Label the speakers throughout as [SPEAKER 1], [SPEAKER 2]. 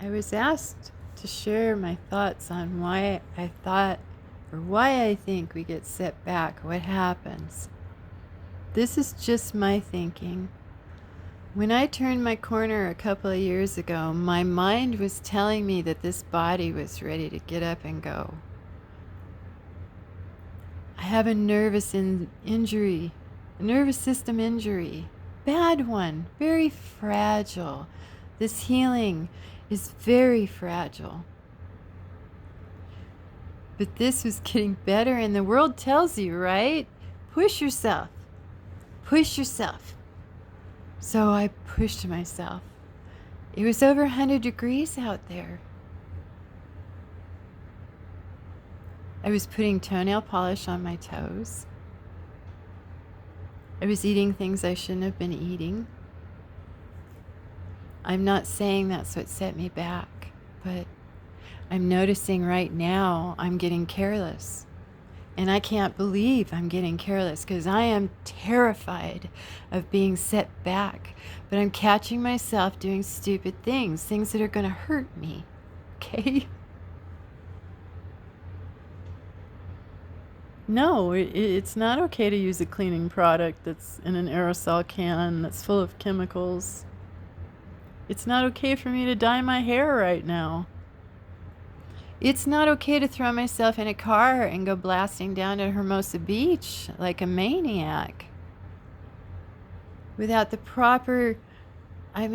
[SPEAKER 1] I was asked to share my thoughts on why I thought or why I think we get set back, what happens. This is just my thinking. When I turned my corner a couple of years ago, my mind was telling me that this body was ready to get up and go. I have a nervous system injury, bad one, very fragile. This healing is very fragile. But this was getting better, and the world tells you, right? Push yourself. Push yourself. So I pushed myself. It was over 100 degrees out there. I was putting toenail polish on my toes. I was eating things I shouldn't have been eating. I'm not saying that's what set me back, but I'm noticing right now I'm getting careless. And I can't believe I'm getting careless because I am terrified of being set back. But I'm catching myself doing stupid things that are going to hurt me. Okay? No, it's not okay to use a cleaning product that's in an aerosol can that's full of chemicals. It's not okay for me to dye my hair right now. It's not okay to throw myself in a car and go blasting down to Hermosa Beach like a maniac without the proper, I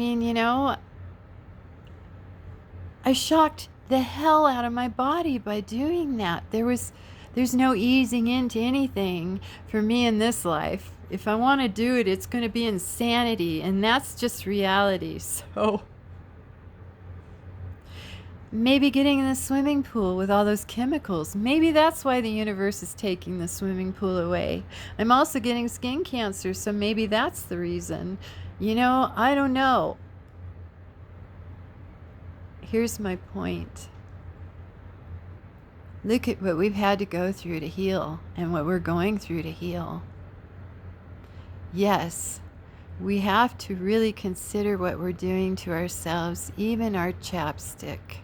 [SPEAKER 1] shocked the hell out of my body by doing that. There's no easing into anything for me in this life. If I want to do it, it's going to be insanity, and that's just reality. So maybe getting in the swimming pool with all those chemicals. Maybe that's why the universe is taking the swimming pool away. I'm also getting skin cancer, so maybe that's the reason. I don't know. Here's my point. Look at what we've had to go through to heal and what we're going through to heal. Yes, we have to really consider what we're doing to ourselves, even our chapstick,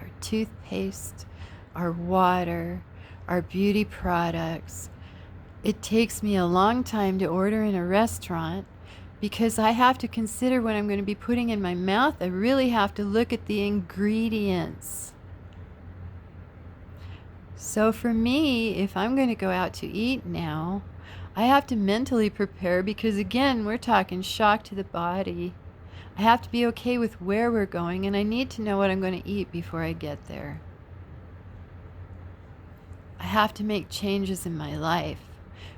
[SPEAKER 1] our toothpaste, our water, our beauty products. It takes me a long time to order in a restaurant because I have to consider what I'm going to be putting in my mouth. I really have to look at the ingredients. So for me, if I'm going to go out to eat now, I have to mentally prepare because, again, we're talking shock to the body. I have to be okay with where we're going, and I need to know what I'm going to eat before I get there. I have to make changes in my life.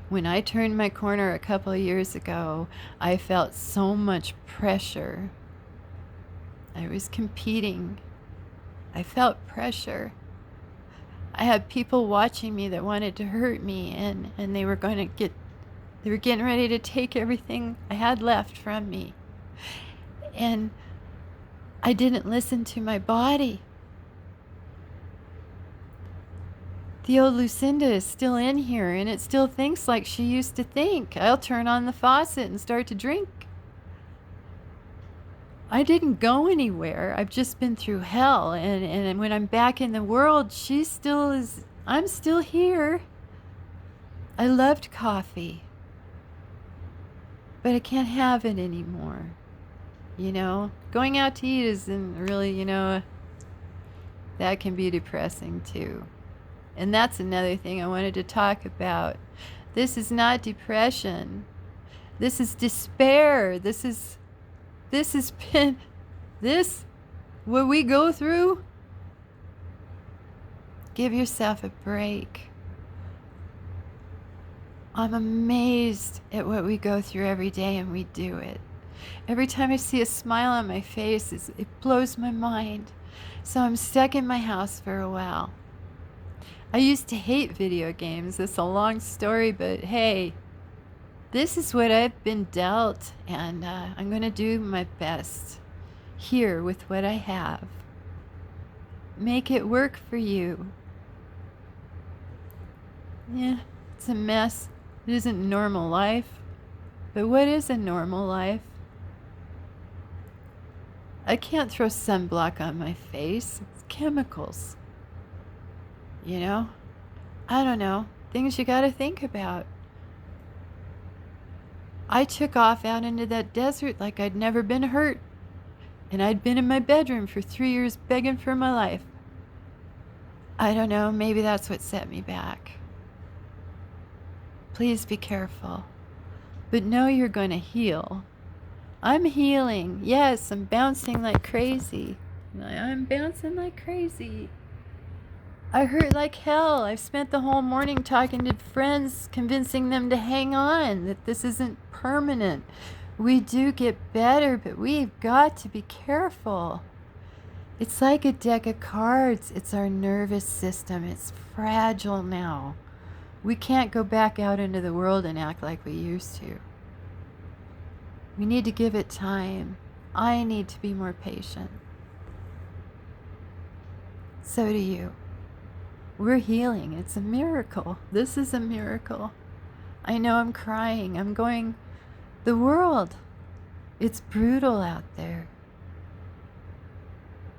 [SPEAKER 1] When I turned my corner a couple of years ago, I felt so much pressure. I was competing. I felt pressure. I had people watching me that wanted to hurt me, and they were getting ready to take everything I had left from me. And I didn't listen to my body. The old Lucinda is still in here, and it still thinks like she used to think. I'll turn on the faucet and start to drink. I didn't go anywhere. I've just been through hell, and when I'm back in the world, I'm still here. I loved coffee, but I can't have it anymore. Going out to eat isn't really, that can be depressing too. And that's another thing I wanted to talk about. This is not depression. This is despair. What we go through. Give yourself a break. I'm amazed at what we go through every day, and we do it. Every time I see a smile on my face, it blows my mind. So I'm stuck in my house for a while. I used to hate video games. It's a long story, but hey, this is what I've been dealt, and I'm going to do my best here with what I have. Make it work for you. Yeah, it's a mess. It isn't normal life. But what is a normal life? I can't throw sunblock on my face. It's chemicals. You know? I don't know. Things you gotta think about. I took off out into that desert like I'd never been hurt. And I'd been in my bedroom for 3 years begging for my life. I don't know, maybe that's what set me back. Please be careful. But know you're going to heal. I'm healing. Yes, I'm bouncing like crazy. I'm bouncing like crazy. I hurt like hell. I've spent the whole morning talking to friends, convincing them to hang on, that this isn't permanent. We do get better, but we've got to be careful. It's like a deck of cards. It's our nervous system. It's fragile now. We can't go back out into the world and act like we used to. We need to give it time. I need to be more patient. So do you. We're healing. It's a miracle. This is a miracle. I know I'm crying. I'm going, the world. It's brutal out there.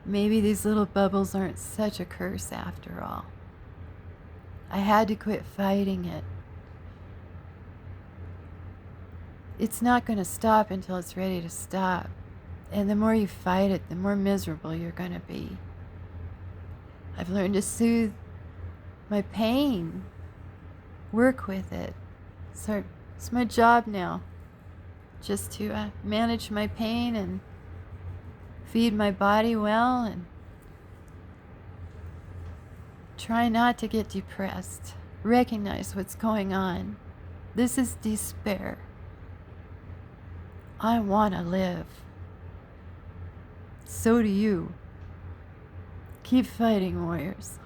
[SPEAKER 1] Maybe these little bubbles aren't such a curse after all. I had to quit fighting it. It's not going to stop until it's ready to stop. And the more you fight it, the more miserable you're going to be. I've learned to soothe my pain, work with it. So it's my job now, just to manage my pain and feed my body well and try not to get depressed. Recognize what's going on. This is despair. I want to live. So do you. Keep fighting, warriors.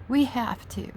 [SPEAKER 1] We have to.